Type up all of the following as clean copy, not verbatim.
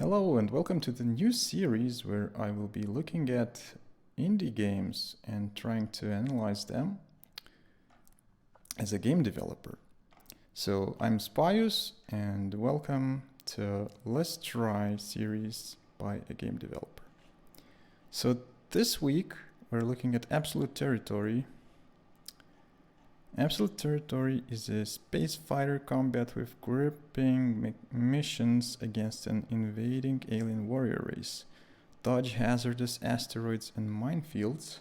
Hello and welcome to the new series where I will be looking at indie games and trying to analyze them as a game developer. So I'm Spius and welcome to Let's Try series by a game developer. So this week we're looking at Absolute Territory. Absolute Territory is a space fighter combat with gripping missions against an invading alien warrior race. Dodge hazardous asteroids and minefields.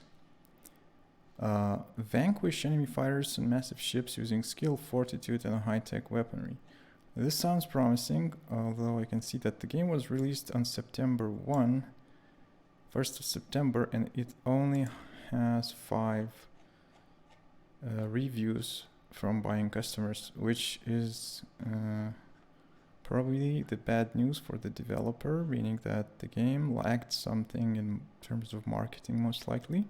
Vanquish enemy fighters and massive ships using skill, fortitude, and high-tech weaponry. This sounds promising, although I can see that the game was released on September 1st of September, and it only has 5 reviews from buying customers, which is probably the bad news for the developer, meaning that the game lacked something in terms of marketing, most likely.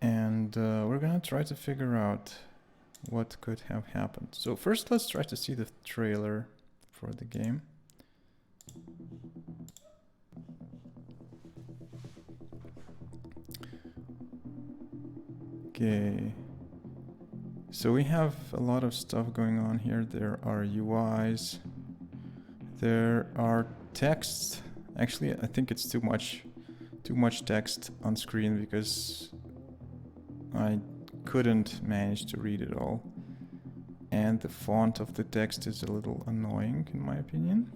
And we're gonna try to figure out what could have happened. So first, let's try to see the trailer for the game. Okay, so we have a lot of stuff going on here. There are UIs, there are texts. Actually, I think it's too much text on screen because I couldn't manage to read it all. And the font of the text is a little annoying in my opinion.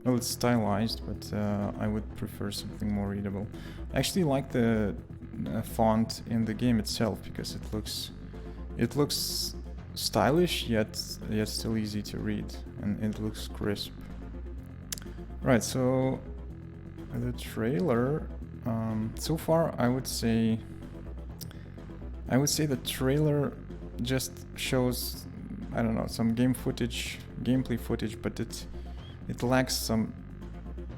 Well, it's stylized, but I would prefer something more readable. I actually like the font in the game itself because it looks stylish yet still easy to read, and it looks crisp. Right, so the trailer, so far I would say the trailer just shows, I don't know, some gameplay footage, but it lacks some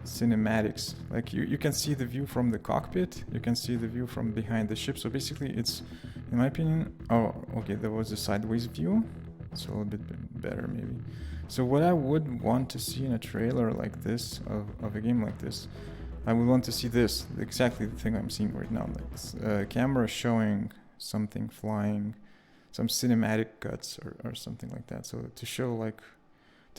cinematics. Like you can see the view from the cockpit, you can see the view from behind the ship. So basically it's, in my opinion, oh okay, there was a sideways view, so a little bit better maybe. So what I would want to see in a trailer like this, of a game like this, I would want to see this, exactly the thing I'm seeing right now, like this, camera showing something flying, some cinematic cuts or something like that. So to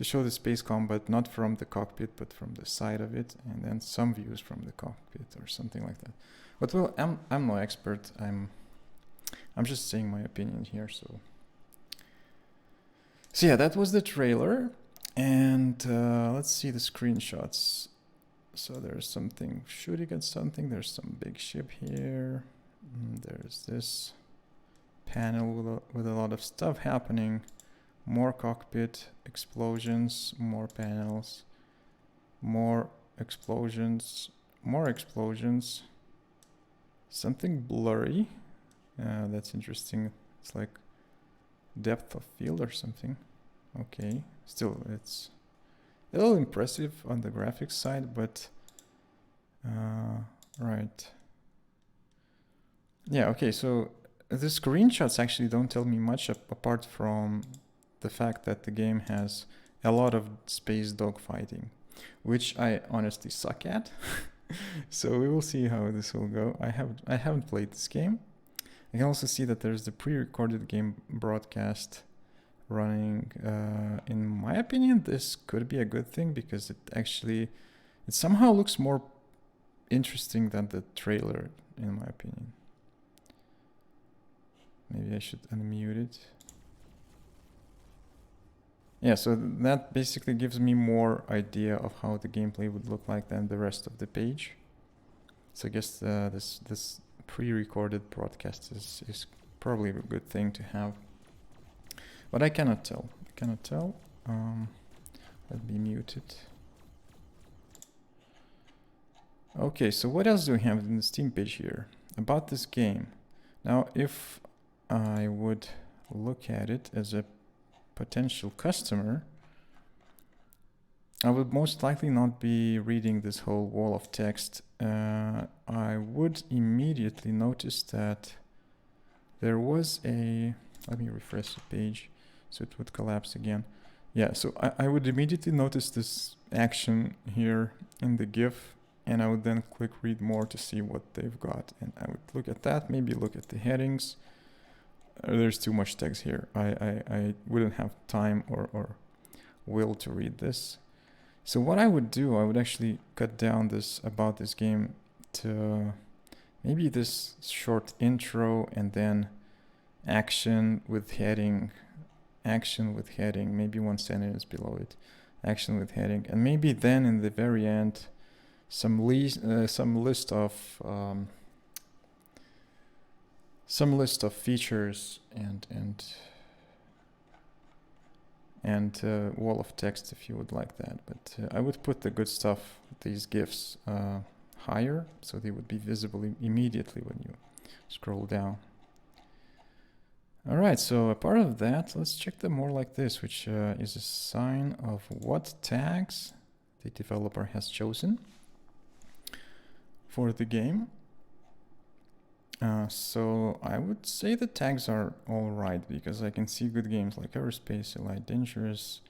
show the space combat not from the cockpit but from the side of it, and then some views from the cockpit or something like that. But well, I'm no expert. I'm just saying my opinion here. So yeah, that was the trailer, and let's see the screenshots. So there's something shooting at something. There's some big ship here. There's this panel with a lot of stuff happening. More cockpit, explosions, more panels, more explosions, something blurry. That's interesting. It's like depth of field or something. Okay, still it's a little impressive on the graphics side, but right. Yeah, okay, so the screenshots actually don't tell me much apart from the fact that the game has a lot of space dogfighting, which I honestly suck at. So we will see how this will go. I haven't played this game. I can also see that there's the pre-recorded game broadcast running. In my opinion, this could be a good thing because it somehow looks more interesting than the trailer, in my opinion. Maybe I should unmute it. Yeah, so that basically gives me more idea of how the gameplay would look like than the rest of the page. So I guess this pre-recorded broadcast is probably a good thing to have. But I cannot tell. Let me mute it. Okay, so what else do we have in the Steam page here about this game? Now, if I would look at it as a potential customer, I would most likely not be reading this whole wall of text. I would immediately notice that there was let me refresh the page so it would collapse again. Yeah, so I would immediately notice this action here in the GIF, and I would then click read more to see what they've got. And I would look at that, maybe look at the headings. There's too much text here. I wouldn't have time or will to read this. So what I would do, I would actually cut down this about this game to maybe this short intro and then action with heading, maybe one sentence below it, action with heading, and maybe then in the very end, some list of features and wall of text if you would like that. But I would put the good stuff, these GIFs, higher, so they would be visible immediately when you scroll down. All right, so a part of that, let's check them more like this, which is a sign of what tags the developer has chosen for the game. So I would say the tags are all right, because I can see good games like Aerospace, Elite Dangerous,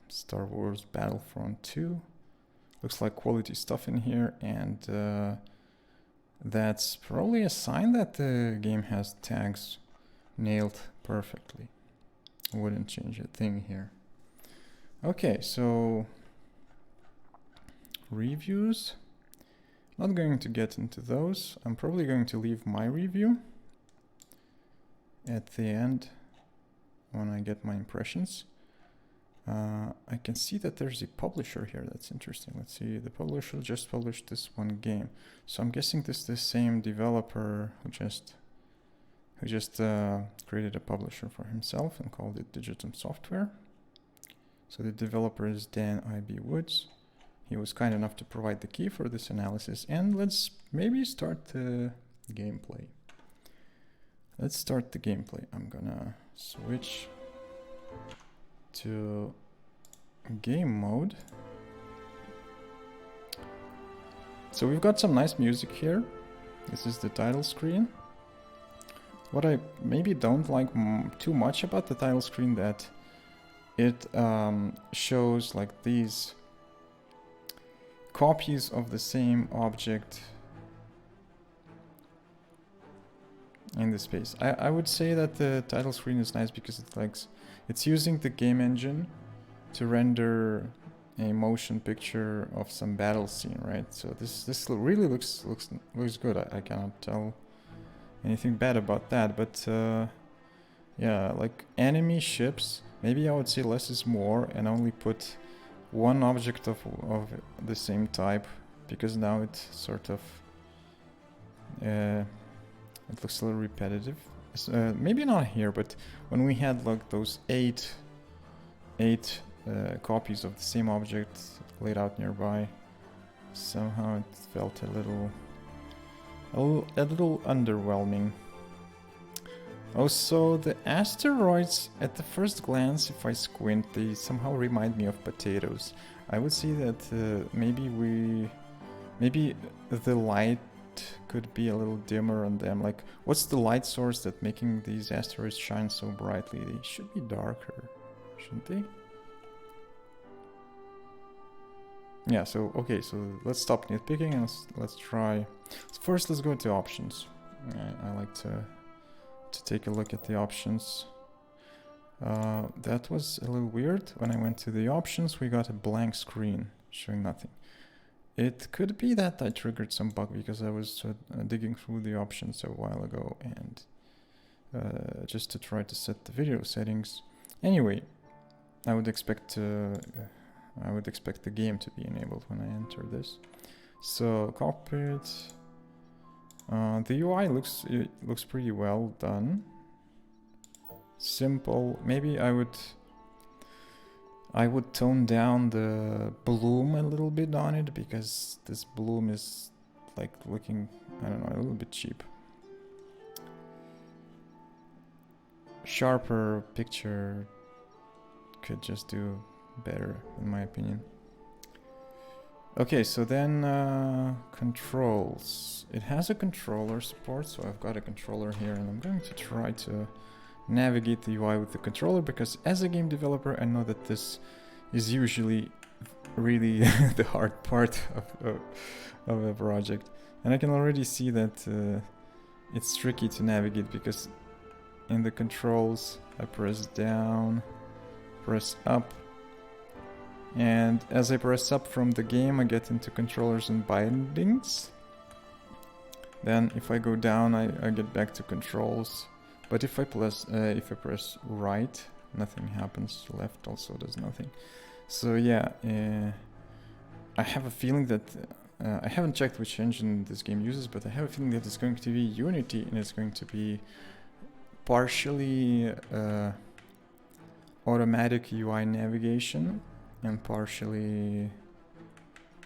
Star Wars Battlefront 2. Looks like quality stuff in here, and that's probably a sign that the game has tags nailed perfectly. I wouldn't change a thing here. Okay, so reviews. Not going to get into those. I'm probably going to leave my review at the end when I get my impressions. I can see that there's a publisher here. That's interesting. Let's see. The publisher just published this one game. So I'm guessing this is the same developer who just created a publisher for himself and called it Digitum Software. So the developer is Dan I.B. Woods. He was kind enough to provide the key for this analysis. And let's maybe start the gameplay. Let's start the gameplay. I'm gonna switch to game mode. So we've got some nice music here. This is the title screen. What I maybe don't like too much about the title screen, that it shows like these copies of the same object in the space. I would say that the title screen is nice because it's using the game engine to render a motion picture of some battle scene, right? So this really looks good. I cannot tell anything bad about that, but yeah, like enemy ships, maybe I would say less is more and only put one object of the same type, because now it sort of it looks a little repetitive. Maybe not here, but when we had like those eight copies of the same object laid out nearby, somehow it felt a little underwhelming. Also, the asteroids, at the first glance, if I squint, they somehow remind me of potatoes. I would say that maybe the light could be a little dimmer on them. Like, what's the light source that's making these asteroids shine so brightly? They should be darker, shouldn't they? Yeah, so, okay, so let's stop nitpicking and let's try. So first, let's go to options. I like to take a look at the options. That was a little weird. When I went to the options, we got a blank screen showing nothing. It could be that I triggered some bug because I was digging through the options a while ago and just to try to set the video settings. Anyway, I would expect the game to be enabled when I enter this. So cockpit. The UI looks pretty well done. Simple. Maybe I would tone down the bloom a little bit on it, because this bloom is like looking, I don't know, a little bit cheap. Sharper picture could just do better, in my opinion. Okay, so then controls. It has a controller support, so I've got a controller here, and I'm going to try to navigate the UI with the controller, because as a game developer I know that this is usually really the hard part of a project, and I can already see that it's tricky to navigate, because in the controls I press down, press up, and as I press up from the game I get into controllers and bindings. Then if I go down I get back to controls, but if I press right, nothing happens. Left also does nothing. So yeah, I have a feeling that I haven't checked which engine this game uses, but I have a feeling that it's going to be Unity, and it's going to be partially automatic UI navigation and partially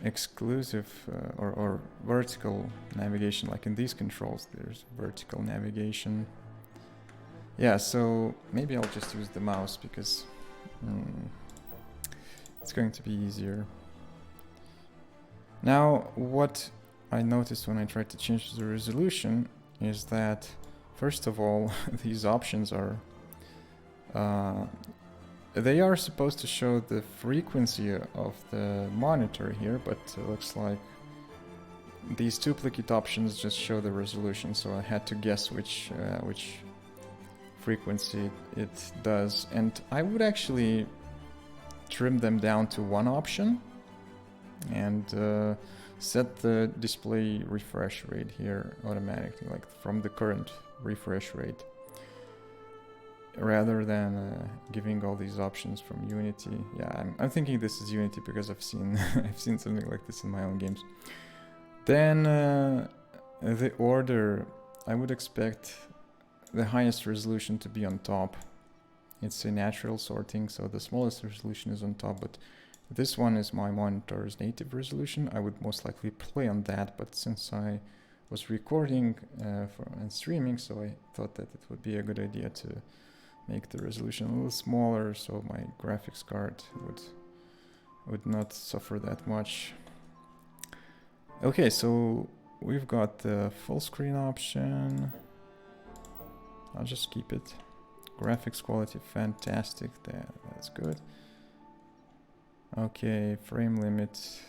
exclusive or vertical navigation. Like in these controls there's vertical navigation. Yeah, so maybe I'll just use the mouse, because it's going to be easier. Now, what I noticed when I tried to change the resolution is that, first of all, these options are they are supposed to show the frequency of the monitor here, but it looks like these duplicate options just show the resolution, so I had to guess which frequency it does, and I would actually trim them down to one option and set the display refresh rate here automatically, like from the current refresh rate, rather than giving all these options from Unity. Yeah, I'm thinking this is Unity because I've seen I've seen something like this in my own games. Then the order, I would expect the highest resolution to be on top. It's a natural sorting, so the smallest resolution is on top, but this one is my monitor's native resolution. I would most likely play on that, but since I was recording and streaming, so I thought that it would be a good idea to make the resolution a little smaller, so my graphics card would not suffer that much. Okay, so we've got the full screen option. I'll just keep it. Graphics quality, fantastic. That's good. Okay, frame limit.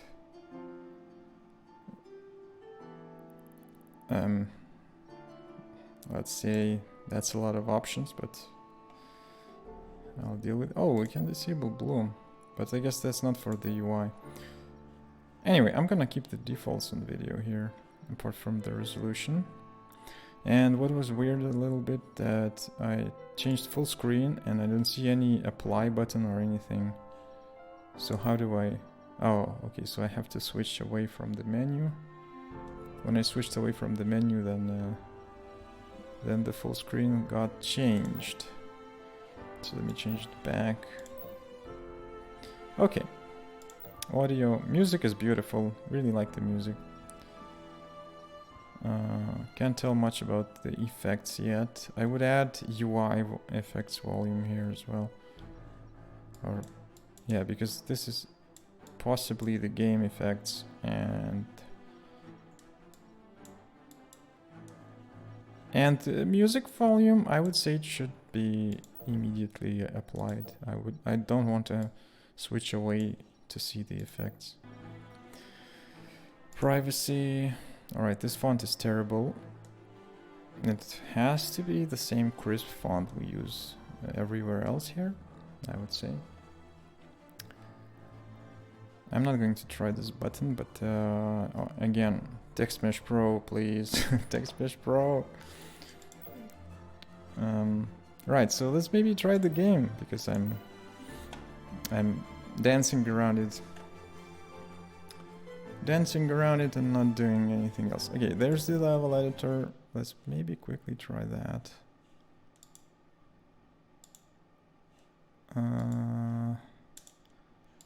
Let's say that's a lot of options, but I'll deal with. Oh, we can disable bloom, but I guess that's not for the UI. Anyway, I'm gonna keep the defaults on video here, apart from the resolution. And what was weird a little bit, that I changed full screen and I don't see any apply button or anything. So how do I... Oh, okay, so I have to switch away from the menu. When I switched away from the menu, then the full screen got changed. So let me change it back. Okay. Audio. Music is beautiful. Really like the music. Can't tell much about the effects yet. I would add UI effects volume here as well. Or, yeah, because this is possibly the game effects, and the music volume, I would say it should be immediately applied. I don't want to switch away to see the effects. Privacy. Alright, this font is terrible. It has to be the same crisp font we use everywhere else here, I would say. I'm not going to try this button, but again, Text Mesh Pro, please. Text Mesh Pro. Right, so let's maybe try the game, because I'm dancing around it. Dancing around it and not doing anything else. Okay, there's the level editor. Let's maybe quickly try that.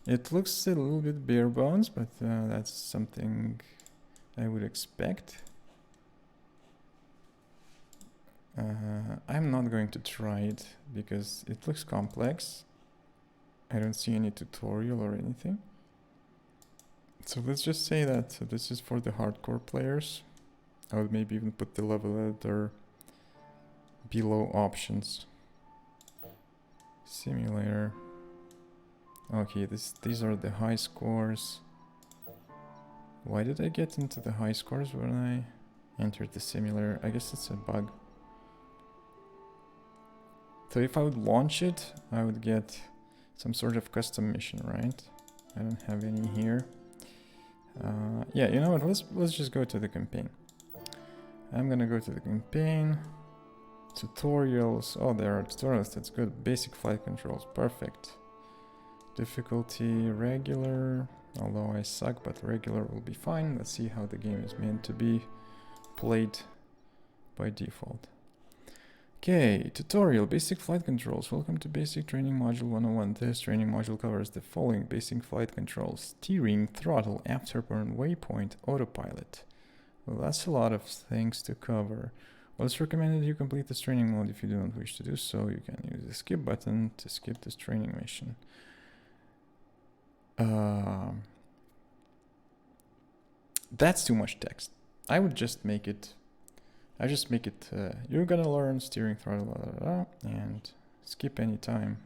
It looks a little bit bare bones, but that's something I would expect. I'm not going to try it because it looks complex. I don't see any tutorial or anything. So let's just say that this is for the hardcore players. I would maybe even put the level editor below options. simulator. Okay, these are the high scores. Why did I get into the high scores when I entered the simulator? I guess it's a bug. So if I would launch it, I would get some sort of custom mission, right? I don't have any here. Yeah, you know what? Let's just go to the campaign. I'm gonna go to the campaign. Tutorials. Oh, there are tutorials. That's good. Basic flight controls. Perfect. Difficulty regular. Although I suck, but regular will be fine. Let's see how the game is meant to be played by default. Okay, tutorial, basic flight controls. Welcome to basic training module 101. This training module covers the following basic flight controls: steering, throttle, afterburn, waypoint, autopilot. Well, that's a lot of things to cover. Well, it's recommended you complete this training mode. If you do not wish to do so, you can use the skip button to skip this training mission. That's too much text. I would just make it... you're gonna learn steering, throttle, and skip any time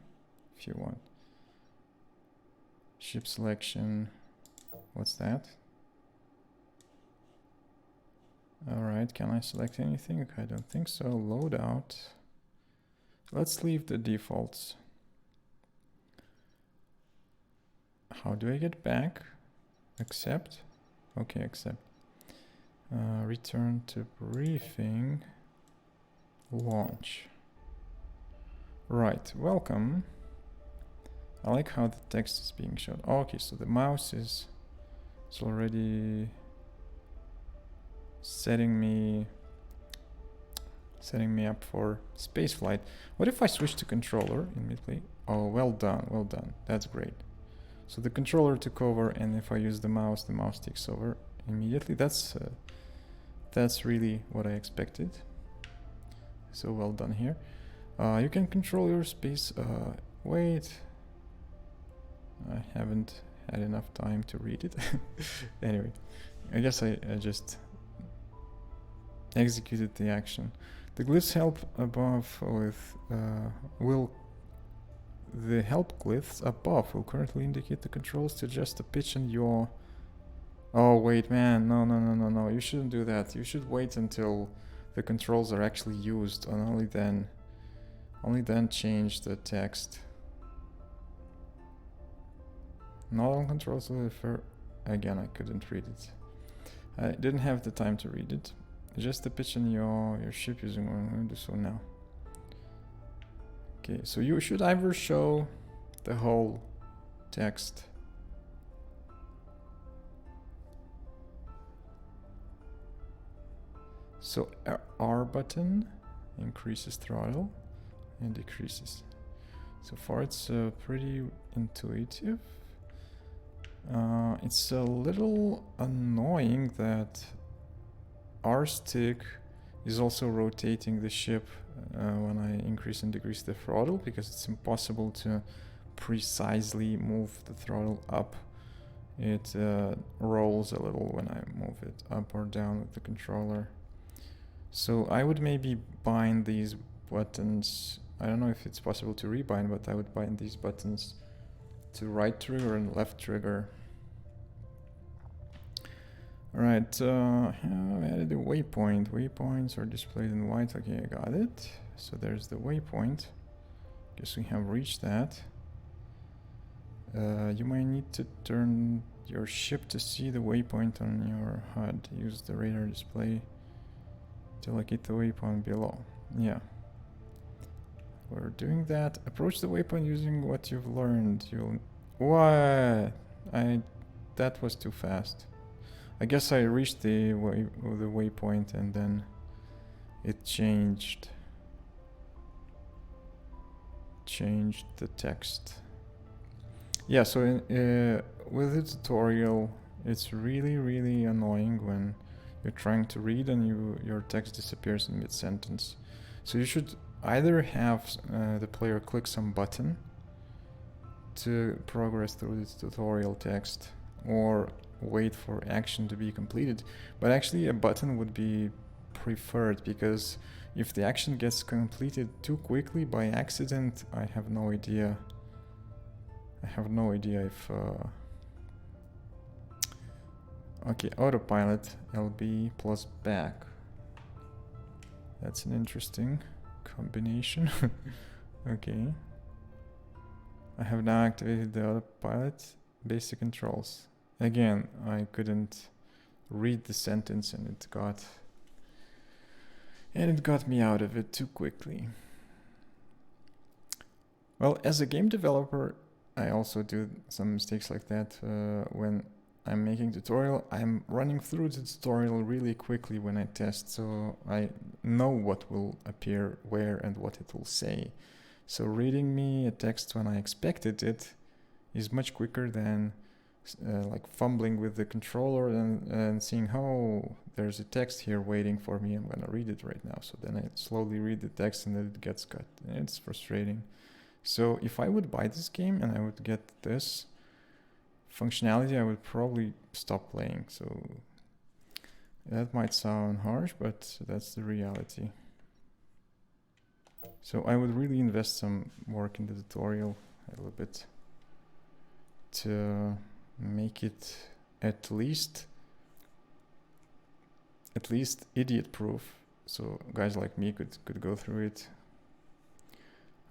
if you want. Ship selection. What's that? Alright, can I select anything? I don't think so. Loadout. Let's leave the defaults. How do I get back? Accept. Okay, accept. Return to briefing. Launch. Right, welcome. I like how the text is being shown. Okay, so the mouse is already setting me up for spaceflight. What if I switch to controller in mid-play? Oh, well done, well done. That's great. So the controller took over, and if I use the mouse takes over immediately. That's really what I expected. So well done here. You can control your space. Wait. I haven't had enough time to read it. Anyway, I guess I just executed the action. The glyphs help above with the help glyphs above will currently indicate the controls to adjust the pitch and yaw. Oh wait, man, no, you shouldn't do that. You should wait until the controls are actually used, and only then change the text. Not all controls will refer. Again, I couldn't read it. I didn't have the time to read it. Adjust the pitch and your ship using one. I'm going to do so now. Okay, so you should either show the whole text. So R button increases throttle and decreases. So far it's pretty intuitive. It's a little annoying that R stick is also rotating the ship when I increase and decrease the throttle, because it's impossible to precisely move the throttle up. It rolls a little when I move it up or down with the controller. So I would maybe bind these buttons. I don't know if it's possible to rebind, but I would bind these buttons to right trigger and left trigger. Alright, I added a waypoint. Waypoints are displayed in white. Okay, I got it. So there's the waypoint. Guess we have reached that. You might need to turn your ship to see the waypoint on your HUD. Use the radar display to locate the waypoint below. Yeah. We're doing that. Approach the waypoint using what you've learned. What? That was too fast. I guess I reached the waypoint and then it changed the text. Yeah, so with the tutorial, it's really annoying when you're trying to read and your text disappears in mid-sentence. So you should either have the player click some button to progress through the tutorial text, or wait for action to be completed. But actually a button would be preferred, because if the action gets completed too quickly by accident, I have no idea. I have no idea if... Okay, autopilot, LB plus back. That's an interesting combination. Okay. I have now activated the autopilot. Basic controls. Again, I couldn't read the sentence and it got me out of it too quickly. Well, as a game developer, I also do some mistakes like that. When I'm making tutorial, I'm running through the tutorial really quickly when I test, so I know what will appear where and what it will say. So reading me a text when I expected it is much quicker than like fumbling with the controller and seeing, oh, there's a text here waiting for me, I'm gonna read it right now. So then I slowly read the text and then it gets cut. And it's frustrating. So if I would buy this game and I would get this functionality, I would probably stop playing. So that might sound harsh, but that's the reality. So I would really invest some work in the tutorial a little bit to make it at least idiot proof, so guys like me could go through it.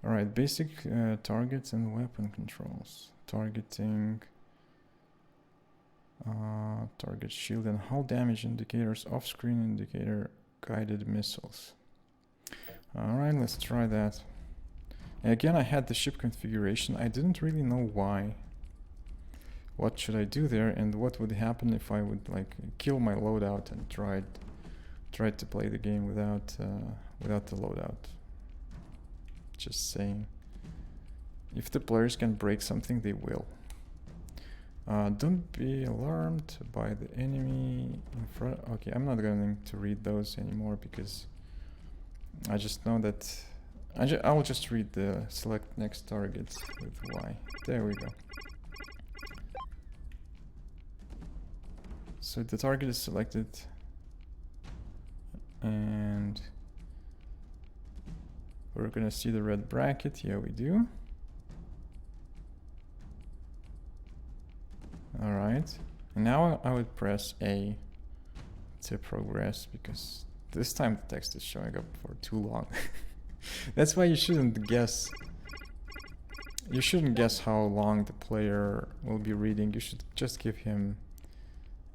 All right, basic targets and weapon controls. Targeting, target shield and hull damage indicators, off-screen indicator, guided missiles. All right, let's try that. Again, I had the ship configuration. I didn't really know why. What should I do there, and what would happen if I would like kill my loadout and tried to play the game without the loadout? Just saying. If the players can break something, they will. Don't be alarmed by the enemy in front. Okay, I'm not going to read those anymore because I just know that I'll just read the select next targets with Y. There we go. So the target is selected and we're gonna see the red bracket. Yeah, we do. All right, and now I would press A to progress because this time the text is showing up for too long. That's why you shouldn't guess. You shouldn't guess how long the player will be reading. You should just give him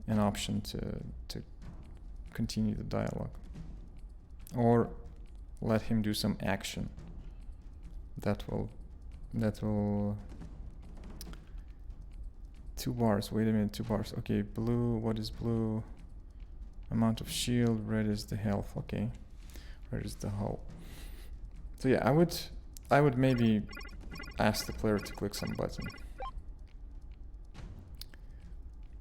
an option to continue the dialogue, or let him do some action. That will 2 bars. Wait a minute, 2 bars. Okay, blue. What is blue? Amount of shield. Red is the health. Okay, red is the hull. So yeah, I would maybe ask the player to click some button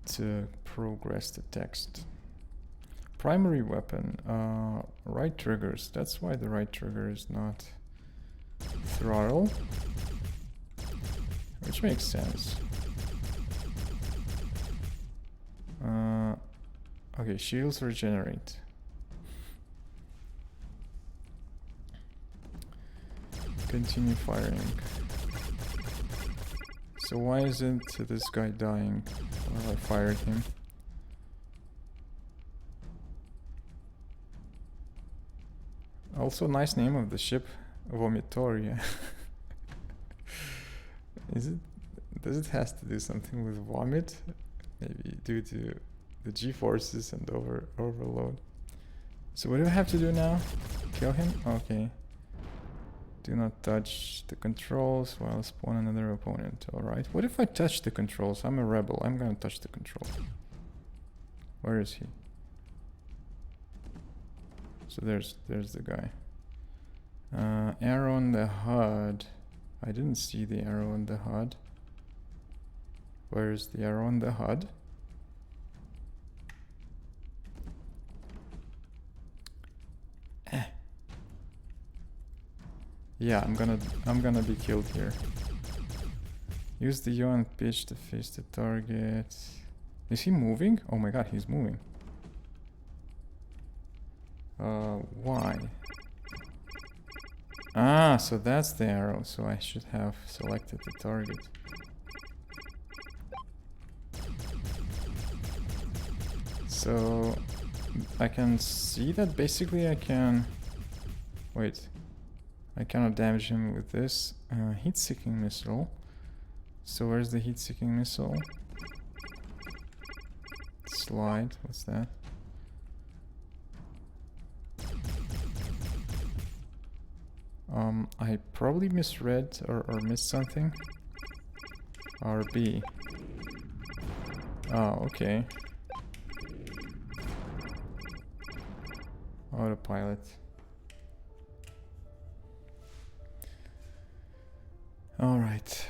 to progress the text. Primary weapon, right triggers. That's why the right trigger is not throttle, which makes sense. Okay, shields regenerate. Continue firing. So why isn't this guy dying while I fired him? Also, nice name of the ship, Vomitoria. Does it has to do something with vomit? Maybe due to the G-forces and overload. So what do I have to do now? Kill him? Okay. Do not touch the controls while spawn another opponent. Alright. What if I touch the controls? I'm a rebel. I'm gonna touch the controls. Where is he? So there's the guy. Arrow on the HUD. I didn't see the arrow on the HUD. Where is the arrow on the HUD? Yeah, I'm gonna be killed here. Use the yaw and pitch to face the target. Is he moving? Oh my god, he's moving. Why? Ah, so that's the arrow, so I should have selected the target. So I can see that basically I can... Wait. I cannot damage him with this heat-seeking missile. So where's the heat-seeking missile? Slide, what's that? I probably misread or missed something. RB. Oh, okay. Autopilot. All right.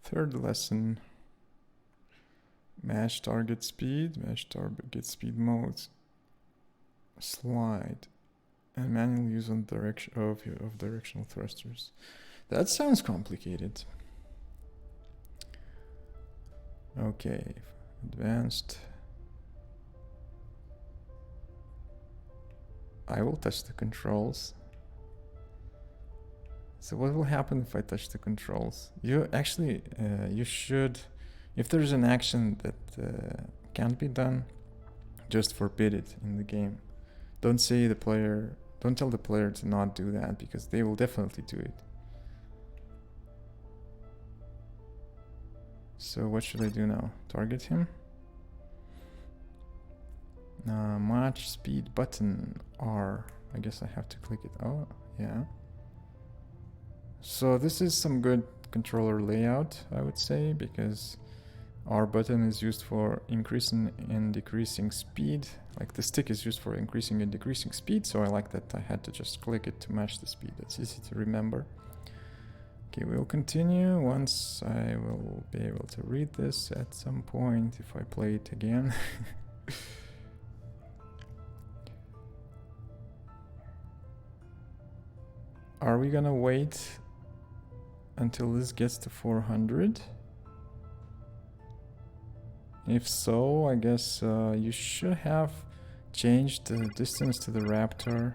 Third lesson. Match target speed, match target speed modes, slide, and manual use on direction of directional thrusters. That sounds complicated. Okay, advanced. I will touch the controls. So what will happen if I touch the controls? You actually, you should, if there's an action that can't be done, just forbid it in the game. Don't tell the player to not do that, because they will definitely do it. So what should I do now? Target him? Match speed button R. I guess I have to click it. Oh, yeah. So this is some good controller layout, I would say, because R button is used for increasing and decreasing speed. Like the stick is used for increasing and decreasing speed, so I like that I had to just click it to match the speed. That's easy to remember. Okay, we'll continue once I will be able to read this at some point if I play it again. Are we gonna wait until this gets to 400? If so, I guess you should have changed the distance to the raptor,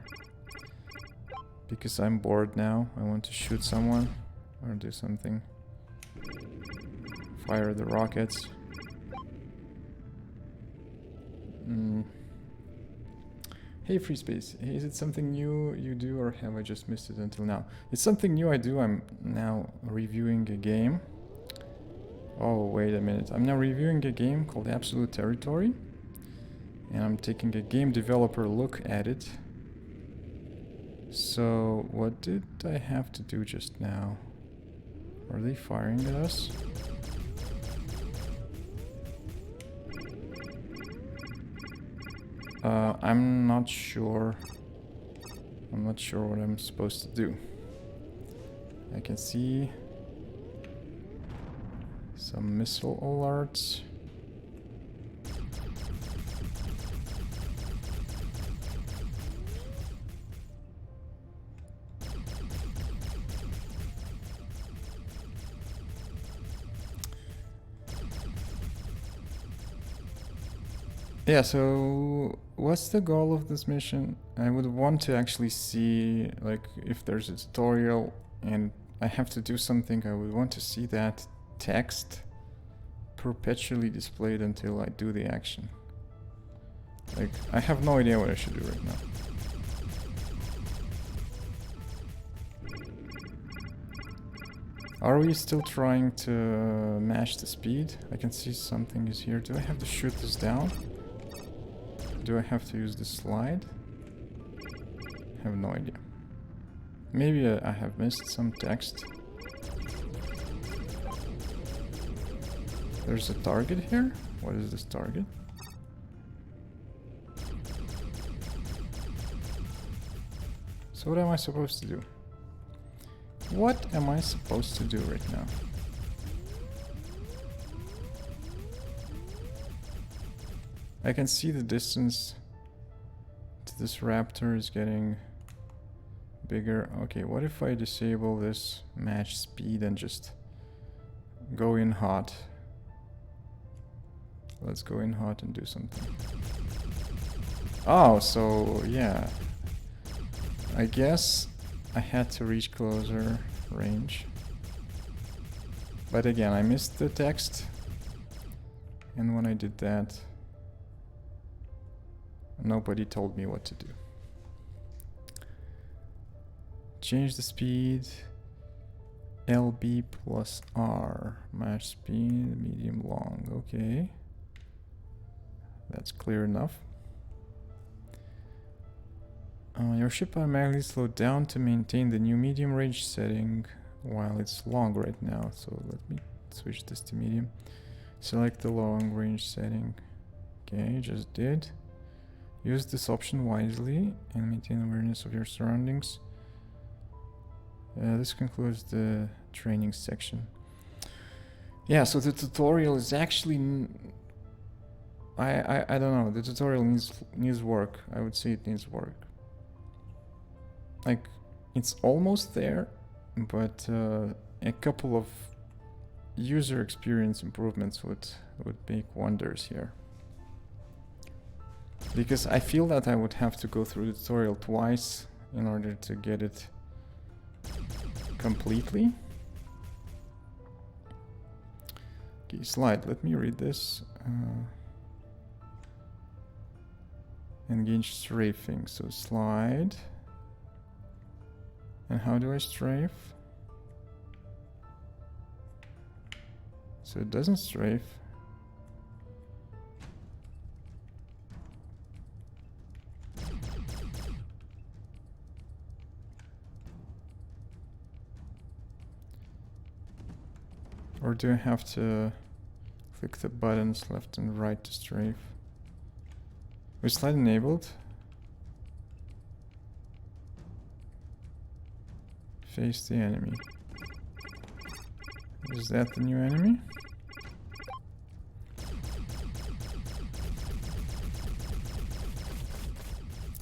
because I'm bored now. I want to shoot someone or do something. Fire the rockets. Hey, Free Space, is it something new you do, or have I just missed it until now? It's something new I do. I'm now reviewing a game. Oh, wait a minute. I'm now reviewing a game called Absolute Territory. And I'm taking a game developer look at it. So, what did I have to do just now? Are they firing at us? I'm not sure. I'm not sure what I'm supposed to do. I can see some missile alerts. Yeah, so what's the goal of this mission? I would want to actually see, like, if there's a tutorial and I have to do something, I would want to see that text perpetually displayed until I do the action. Like, I have no idea what I should do right now. Are we still trying to match the speed? I can see something is here. Do I have to shoot this down? Do I have to use the slide? I have no idea. Maybe I have missed some text. There's a target here? What is this target? So what am I supposed to do? What am I supposed to do right now? I can see the distance to this raptor is getting bigger. Okay, what if I disable this match speed and just go in hot? Let's go in hot and do something. Oh, so yeah. I guess I had to reach closer range. But again, I missed the text. And when I did that, nobody told me what to do. Change the speed. LB plus R. Match speed, medium, long. Okay. That's clear enough. Your ship automatically slowed down to maintain the new medium range setting while it's long right now. So let me switch this to medium. Select the long range setting. Okay, just did. Use this option wisely and maintain awareness of your surroundings. This concludes the training section. Yeah, so the tutorial is actually... I don't know, the tutorial needs work. I would say it needs work. Like, it's almost there, but a couple of user experience improvements would make wonders here. Because I feel that I would have to go through the tutorial twice in order to get it completely. Okay, slide. Let me read this. Engage strafing. So slide. And how do I strafe? So it doesn't strafe. Or do I have to click the buttons left and right to strafe? Was slide enabled? Face the enemy. Is that the new enemy?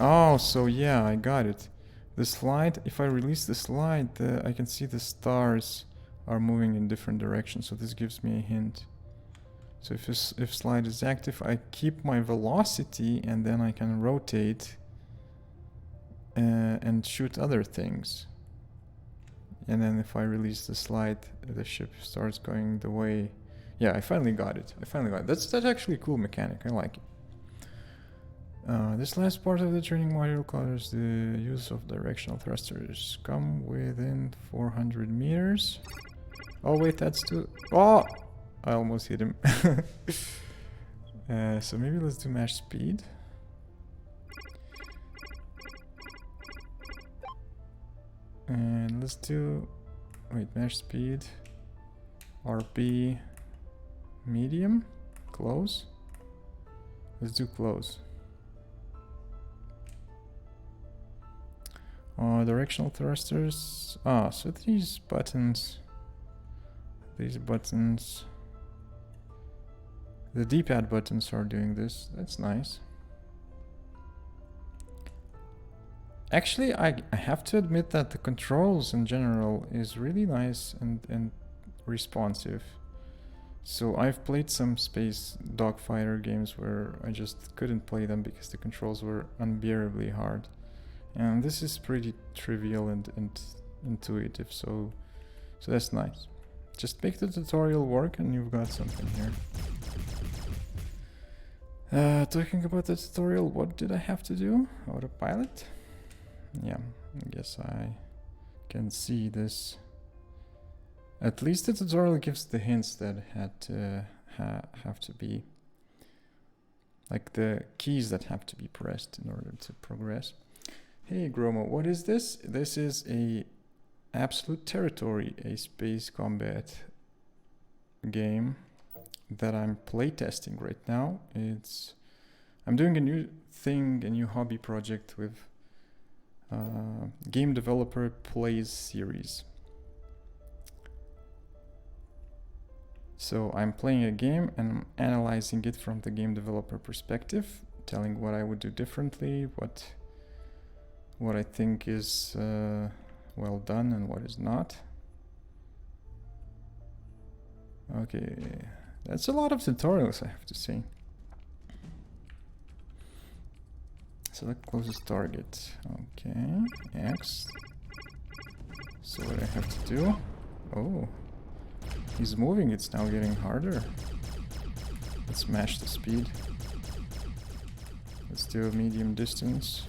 Oh, so yeah, I got it. The slide, if I release the slide, I can see the stars are moving in different directions, so this gives me a hint. So if slide is active, I keep my velocity and then I can rotate and shoot other things. And then if I release the slide, the ship starts going the way... Yeah, I finally got it. That's actually a cool mechanic. I like it. This last part of the training module covers the use of directional thrusters. Come within 400 meters. Oh wait, that's too... Oh! I almost hit him. So maybe let's do match speed. And let's do... Wait, match speed. RP medium. Close. Let's do close. Directional thrusters. Ah, so these buttons... The D-pad buttons are doing this. That's nice. Actually, I have to admit that the controls in general is really nice and responsive. So I've played some space dogfighter games where I just couldn't play them because the controls were unbearably hard. And this is pretty trivial and intuitive, so that's nice. Just make the tutorial work and you've got something here. Talking about the tutorial, what did I have to do? Autopilot? Yeah, I guess I can see this. At least the tutorial gives the hints that had to have to be, like the keys that have to be pressed in order to progress. Hey Gromo, what is this? This is a Absolute Territory, a space combat game that I'm playtesting right now. I'm doing a new thing, a new hobby project with Game Developer Plays series. So I'm playing a game and I'm analyzing it from the game developer perspective, telling what I would do differently, what what I think is well done and what is not. Okay, that's a lot of tutorials, I have to say. Select closest target. Okay, X. So what I have to do? Oh, he's moving. It's now getting harder. Let's match the speed. Let's do a medium distance.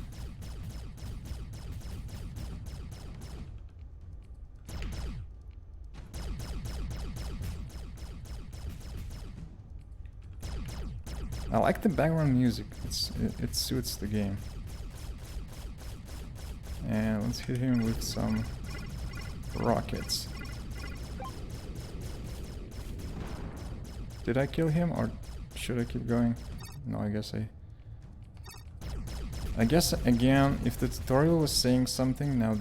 I like the background music. It suits the game. And let's hit him with some rockets. Did I kill him or should I keep going? No, I guess again, if the tutorial was saying something, now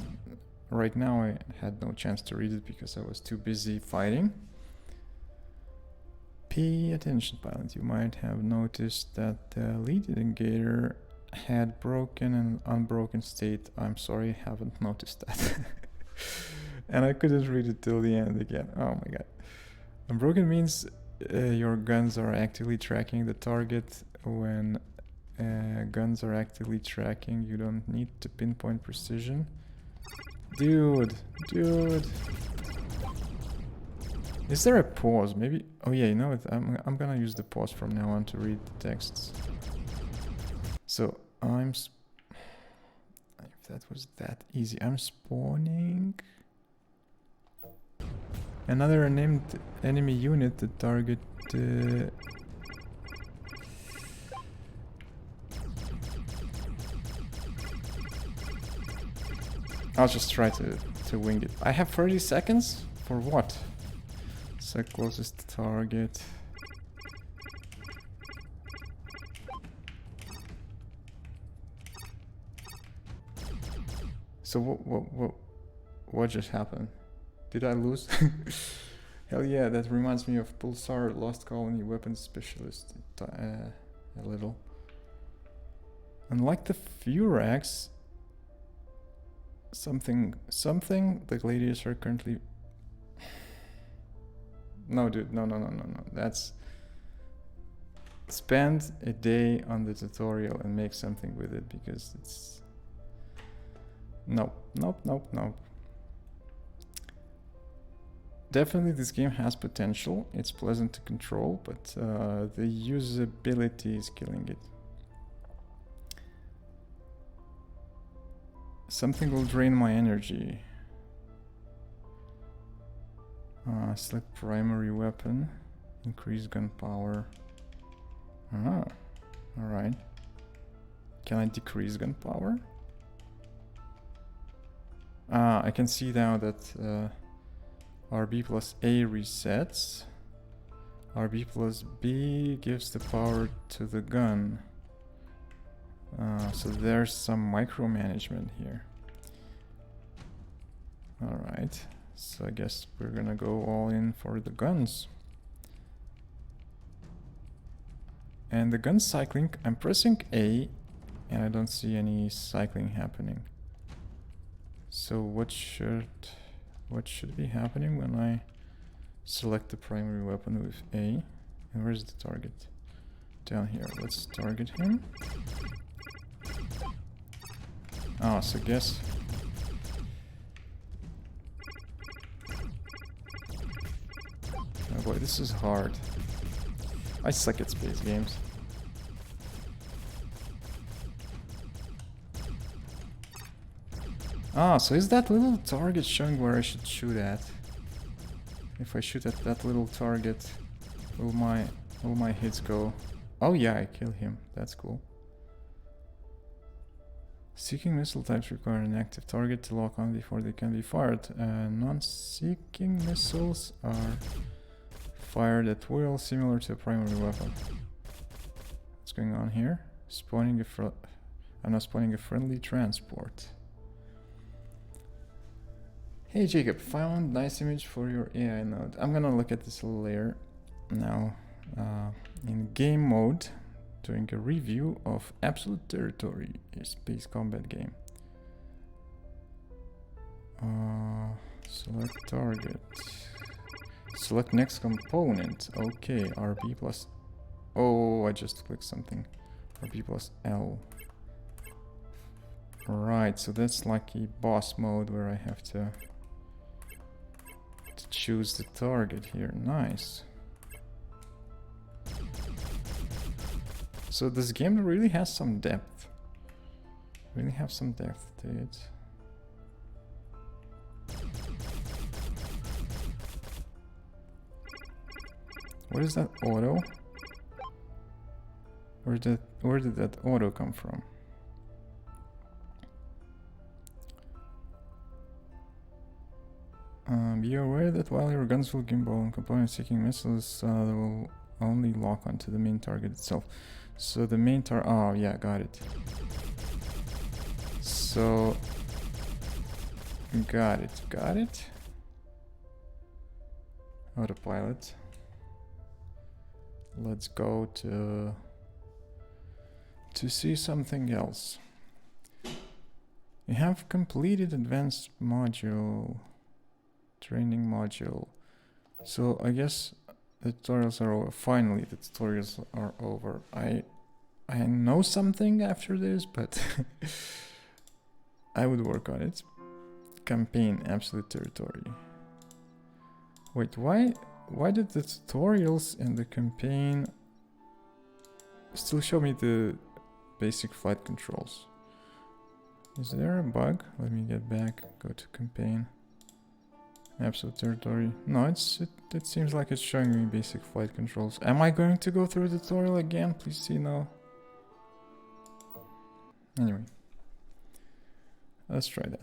right now I had no chance to read it because I was too busy fighting. Pay attention, pilot. You might have noticed that the lead indicator had broken and unbroken state. I'm sorry, haven't noticed that. And I couldn't read it till the end again. Oh my god. Unbroken means your guns are actively tracking the target. When guns are actively tracking, you don't need to pinpoint precision. Dude. Is there a pause? Maybe. Oh yeah, you know what? I'm gonna use the pause from now on to read the texts. So if that was that easy, I'm spawning another unnamed enemy unit. The target. I'll just try to wing it. I have 30 seconds for what? So closest target. So what just happened? Did I lose? Hell yeah, that reminds me of Pulsar Lost Colony Weapons Specialist a little. Unlike the Furax, something the gladiators are currently. No, dude, no. That's spend a day on the tutorial and make something with it because it's. Nope. Definitely this game has potential. It's pleasant to control, but the usability is killing it. Something will drain my energy. Select primary weapon. Increase gun power. Ah, alright. Can I decrease gun power? I can see now that RB plus A resets. RB plus B gives the power to the gun. So there's some micromanagement here. Alright, so I guess we're gonna go all in for the guns. And the gun cycling, I'm pressing A and I don't see any cycling happening. So what should be happening when I select the primary weapon with A? And where's the target? Down here. Let's target him. Oh, so guess. Oh boy, this is hard. I suck at space games. Ah, so is that little target showing where I should shoot at? If I shoot at that little target, will my hits go? Oh yeah, I kill him. That's cool. Seeking missile types require an active target to lock on before they can be fired. Non-seeking missiles are fired at will, similar to a primary weapon. What's going on here? I'm not spawning a friendly transport. Hey Jacob, found nice image for your AI node. I'm gonna look at this a little later. Now, in game mode, doing a review of Absolute Territory, a space combat game. Select target. Select next component. Okay, RB plus... Oh, I just clicked something. RB plus L. Right, so that's like a boss mode where I have to choose the target here. Nice. So this game really has some depth. Really have some depth to it. What is that auto? Where did that auto come from? Be aware that while your guns will gimbal and component-seeking missiles, they will only lock onto the main target itself. So the main oh yeah, got it. So got it. Autopilot. Let's go to see something else. You have completed advanced module, training module. So I guess the tutorials are over. Finally, the tutorials are over. I know something after this, but I would work on it. Campaign, absolute territory. Wait, why did the tutorials and the campaign still show me the basic flight controls? Is there a bug? Let me get back, go to campaign. Absolute territory. No, it seems like it's showing me basic flight controls. Am I going to go through the tutorial again? Please see no. Anyway. Let's try that.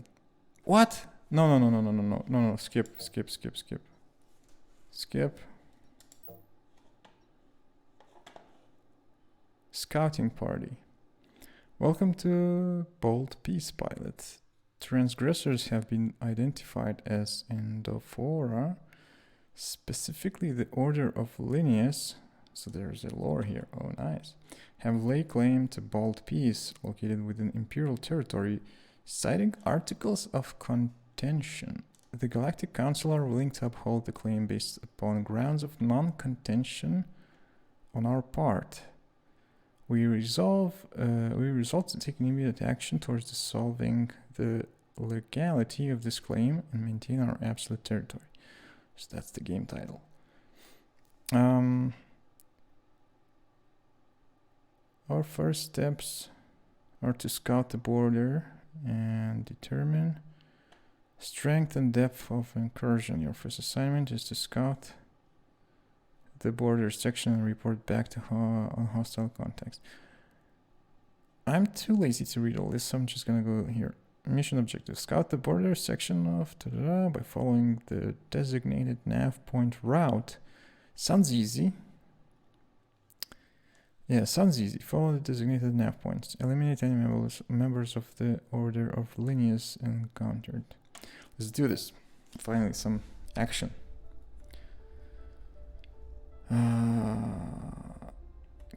What? No, skip. Scouting party. Welcome to Bold Peace Pilot. Transgressors have been identified as Endophora, specifically the Order of Linnaeus, so there's a lore here, oh nice, have laid claim to Bold Peace, located within Imperial territory, citing articles of contention. The Galactic Council are willing to uphold the claim based upon grounds of non-contention on our part. We resolve to take immediate action towards solving the legality of this claim and maintain our absolute territory. So that's the game title. Our first steps are to scout the border and determine strength and depth of incursion. Your first assignment is to scout the border section and report back to on hostile context. I'm too lazy to read all this, so I'm just gonna go here. Mission objective: scout the border section of by following the designated nav point route. Sounds easy. Yeah, sounds easy. Follow the designated nav points. Eliminate any members of the Order of Linnaeus encountered. Let's do this. Finally, some action.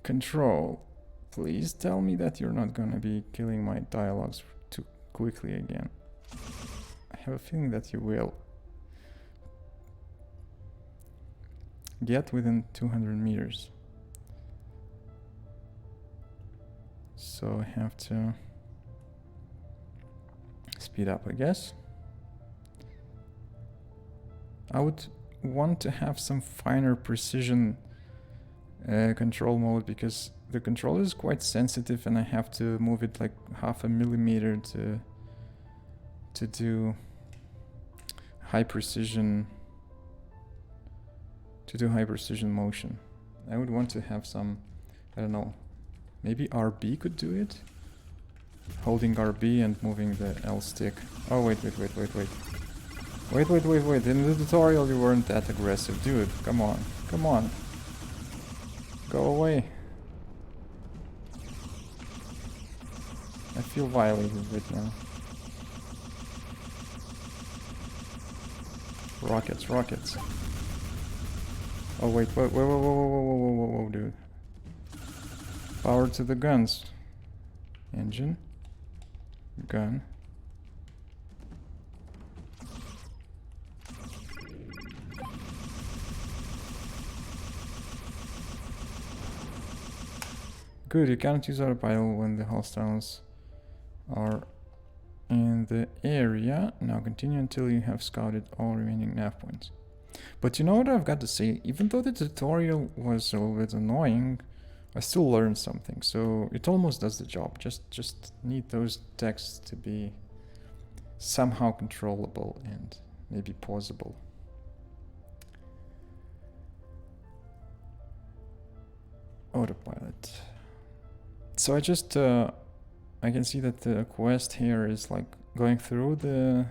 Control. Please tell me that you're not gonna be killing my dialogues too quickly again. I have a feeling that you will. Get within 200 meters. So I have to speed up, I guess. I would want to have some finer precision control mode, because the controller is quite sensitive and I have to move it like 0.5 millimeter to do high precision motion. I would want to have some, I don't know, maybe RB could do it? Holding RB and moving the L stick. Oh wait. Wait. In the tutorial you weren't that aggressive, dude. Come on. Go away. I feel violated right now. Rockets. Oh wait, whoa, dude. Power to the guns. Engine. Gun. Good, you cannot use autopilot when the hostiles are in the area. Now continue until you have scouted all remaining nav points. But you know what I've got to say? Even though the tutorial was a little bit annoying, I still learned something. So it almost does the job. Just need those texts to be somehow controllable and maybe pausable. Autopilot. So I can see that the quest here is like going through the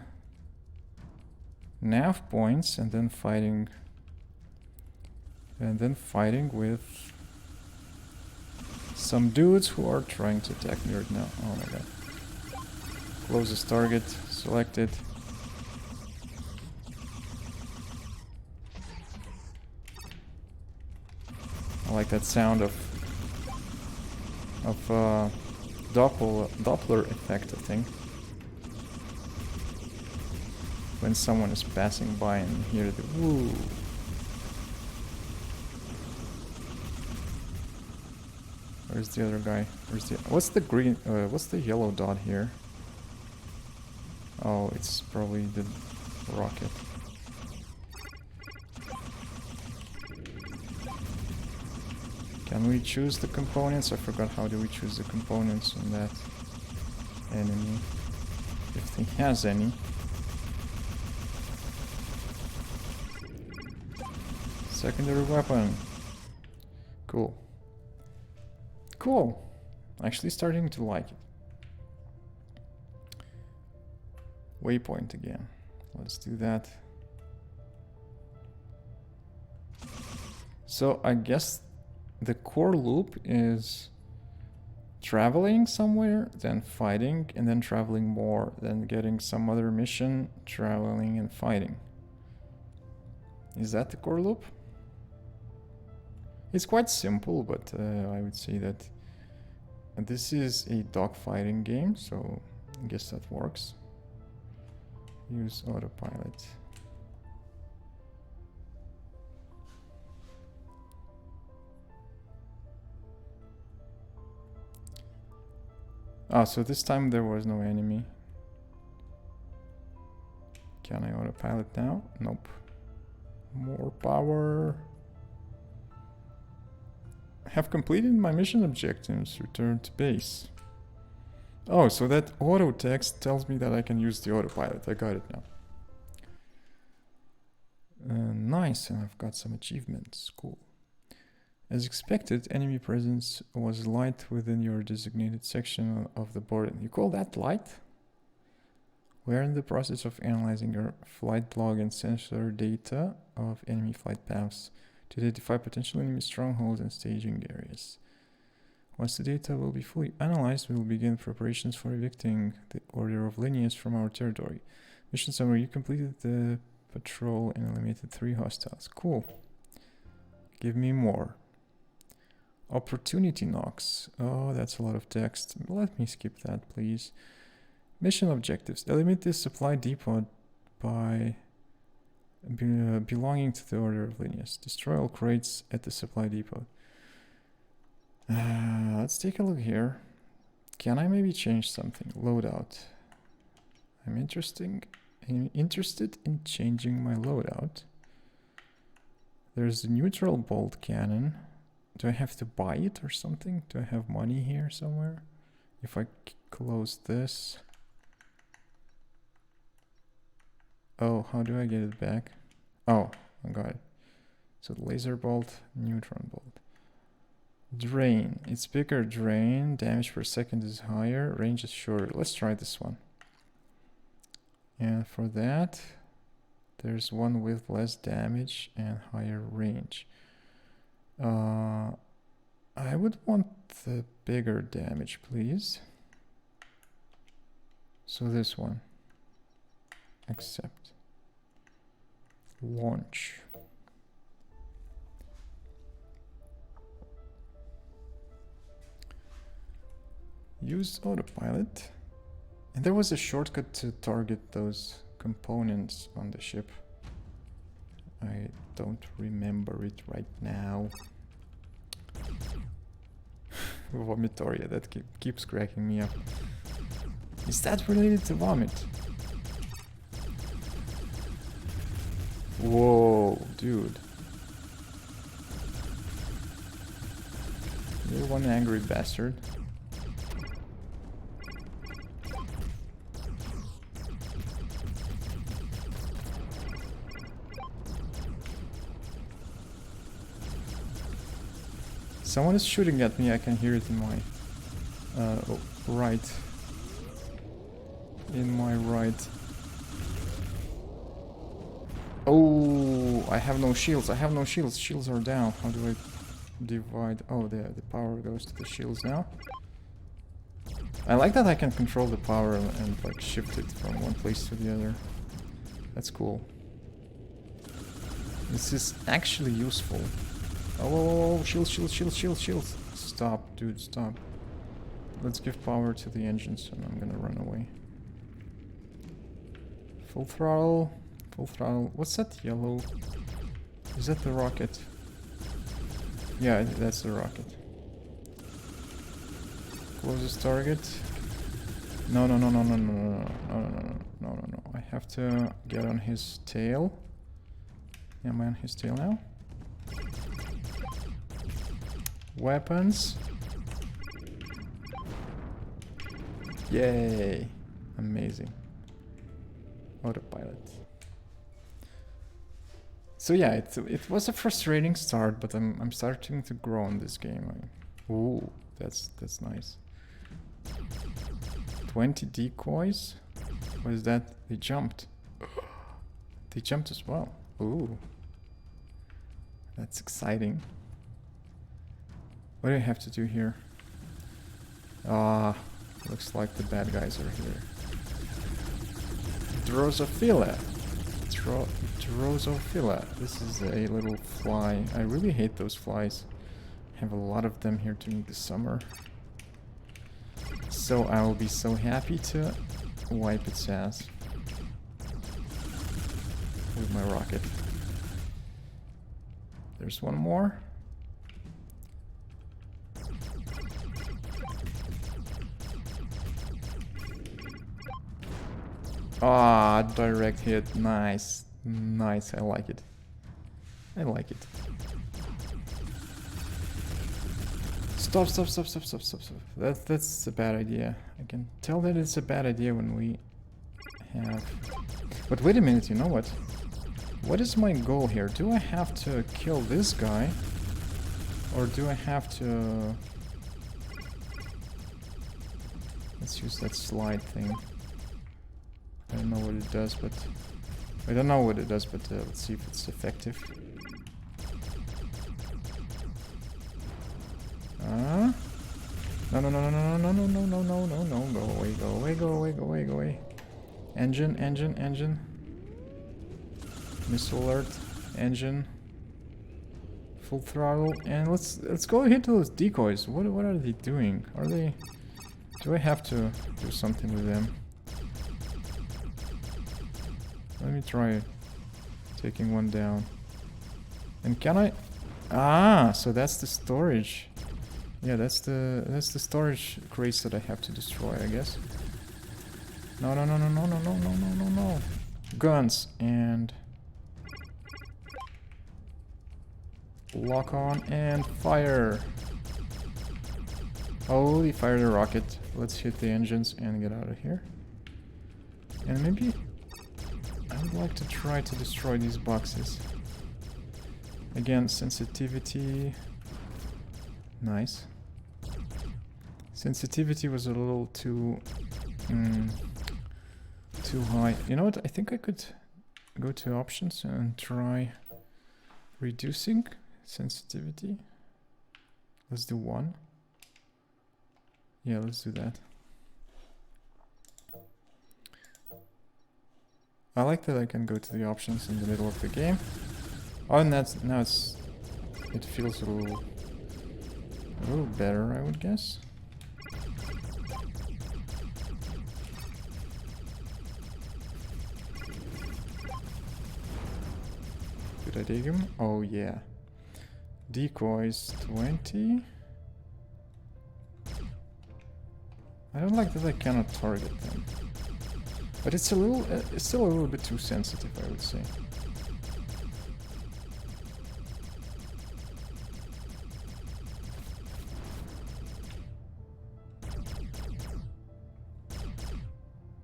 nav points and then fighting with some dudes who are trying to attack me right now. Oh my god. Closest target selected. I like that sound of Doppler effect, I think. When someone is passing by and you hear the woo. Where's the other guy? What's the green? What's the yellow dot here? Oh, it's probably the rocket. Can we choose the components? I forgot how do we choose the components on that enemy, if he has any. Secondary weapon. Cool. Cool. Actually starting to like it. Waypoint again. Let's do that. So I guess the core loop is traveling somewhere, then fighting, and then traveling more, then getting some other mission, traveling and fighting. Is that the core loop? It's quite simple, but I would say that this is a dogfighting game, so I guess that works. Use autopilot. Ah, so this time there was no enemy. Can I autopilot now? Nope. More power. Have completed my mission objectives. Return to base. Oh, so that auto text tells me that I can use the autopilot. I got it now. Nice, and I've got some achievements. Cool. As expected, enemy presence was light within your designated section of the board. You call that light? We are in the process of analyzing your flight log and sensor data of enemy flight paths to identify potential enemy strongholds and staging areas. Once the data will be fully analyzed, we will begin preparations for evicting the Order of Linnaeus from our territory. Mission summary: you completed the patrol and eliminated 3 hostiles. Cool. Give me more. Opportunity knocks. Oh, that's a lot of text. Let me skip that, please. Mission objectives. Eliminate the supply depot by belonging to the Order of Linnaeus. Destroy all crates at the supply depot. Let's take a look here. Can I maybe change something? Loadout. I'm interested in changing my loadout. There's the neutral bolt cannon. Do I have to buy it or something? Do I have money here somewhere? If I close this. Oh, how do I get it back? Oh, I got it. So laser bolt, neutron bolt. Drain. It's bigger drain. Damage per second is higher. Range is shorter. Let's try this one. And for that, there's one with less damage and higher range. I would want the bigger damage, please. So this one. Accept. Launch. Use autopilot. And there was a shortcut to target those components on the ship. I don't remember it right now. Vomitoria, that keeps cracking me up. Is that related to vomit? Whoa, dude. You're one angry bastard. Someone is shooting at me, I can hear it in my right. In my right. Oh, I have no shields, I have no shields. Shields are down. How do I divide? Oh, the power goes to the shields now. I like that I can control the power and like shift it from one place to the other. That's cool. This is actually useful. Oh, shields, shields, shields, shields, shields. Stop, dude, stop. Let's give power to the engines and I'm gonna run away. Full throttle. Full throttle. What's that yellow? Is that the rocket? Yeah, that's the rocket. Closest target. No, no, no, no, no, no, no, no, no, no, no, no, no, no. I have to get on his tail. Am I on his tail now? Weapons. Yay. Amazing. Autopilot. So yeah, it was a frustrating start, but I'm starting to grow in this game. Ooh, that's nice. 20 decoys? What is that? They jumped. They jumped as well. Ooh. That's exciting. What do I have to do here? Ah, looks like the bad guys are here. Drosophila. Drosophila. This is a little fly. I really hate those flies. I have a lot of them here during the summer. So I will be so happy to wipe its ass with my rocket. There's one more. Ah, direct hit. Nice. Nice. I like it. I like it. Stop, stop, stop, stop, stop, stop, stop. That's a bad idea. I can tell that it's a bad idea when we have... But wait a minute, you know what? What is my goal here? Do I have to kill this guy? Or do I have to... Let's use that slide thing. I don't know what it does, but... I don't know what it does, but let's see if it's effective. No, no, no, no, no, no, no, no, no, no, no, no, go away, go away, go away, go away, go away. Engine, engine, engine. Missile alert, engine. Full throttle, and let's go hit those decoys. What are they doing? Are they... Do I have to do something with them? Let me try taking one down. And can I... Ah, so that's the storage. Yeah, that's the storage crates that I have to destroy, I guess. No, no, no, no, no, no, no, no, no, no, no. Guns and... Lock on and fire. Holy, fire the rocket. Let's hit the engines and get out of here. And maybe... I would like to try to destroy these boxes. Again, sensitivity... Nice. Sensitivity was a little too high. You know what? I think I could go to options and try reducing sensitivity. Let's do 1. Yeah, let's do that. I like that I can go to the options in the middle of the game. Oh, and now it feels a little better, I would guess. Did I dig him? Oh yeah. Decoys 20. I don't like that I cannot target them. But it's a little, it's still a little bit too sensitive, I would say.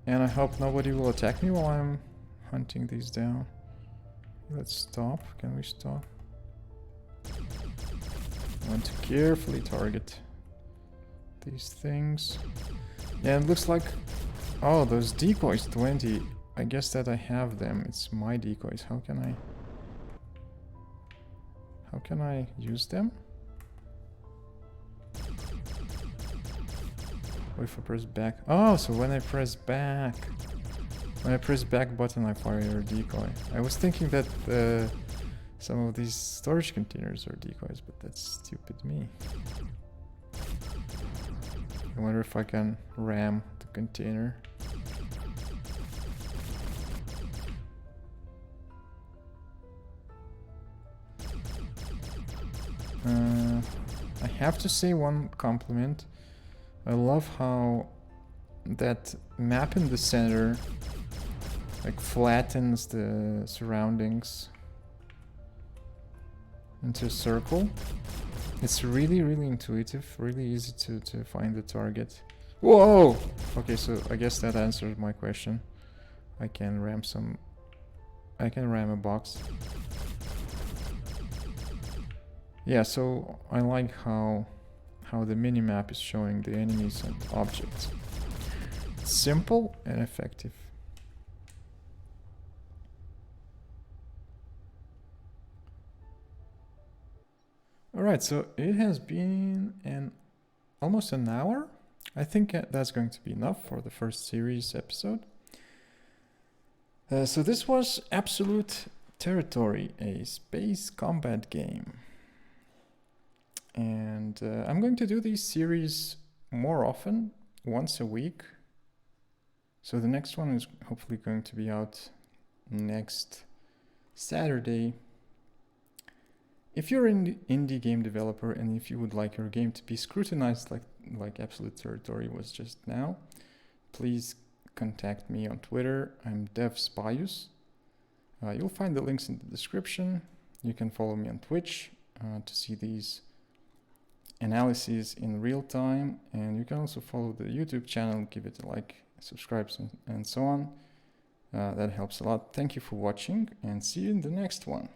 And I hope nobody will attack me while I'm hunting these down. Let's stop. Can we stop? I want to carefully target these things. Yeah, it looks like... Oh, those decoys, 20. I guess that I have them. It's my decoys. How can I use them? What if I press back? Oh, so when I press back button, I fire a decoy. I was thinking that some of these storage containers are decoys, but that's stupid me. I wonder if I can ram the container. I have to say one compliment. I love how that map in the center like flattens the surroundings into a circle. It's really, really intuitive, really easy to find the target. Whoa! Okay, so I guess that answers my question. I can ram a box. Yeah, so I like how the minimap is showing the enemies and objects. Simple and effective. Alright, so it has been almost an hour. I think that's going to be enough for the first series episode. So this was Absolute Territory, a space combat game. And I'm going to do these series more often, once a week. So the next one is hopefully going to be out next Saturday. If you're an indie game developer and if you would like your game to be scrutinized like Absolute Territory was just now, please contact me on Twitter. I'm DevSpius. You'll find the links in the description. You can follow me on Twitch to see these analyses in real time, and you can also follow the YouTube channel, give it a like, subscribe, and so on. That helps a lot. Thank you for watching, and see you in the next one.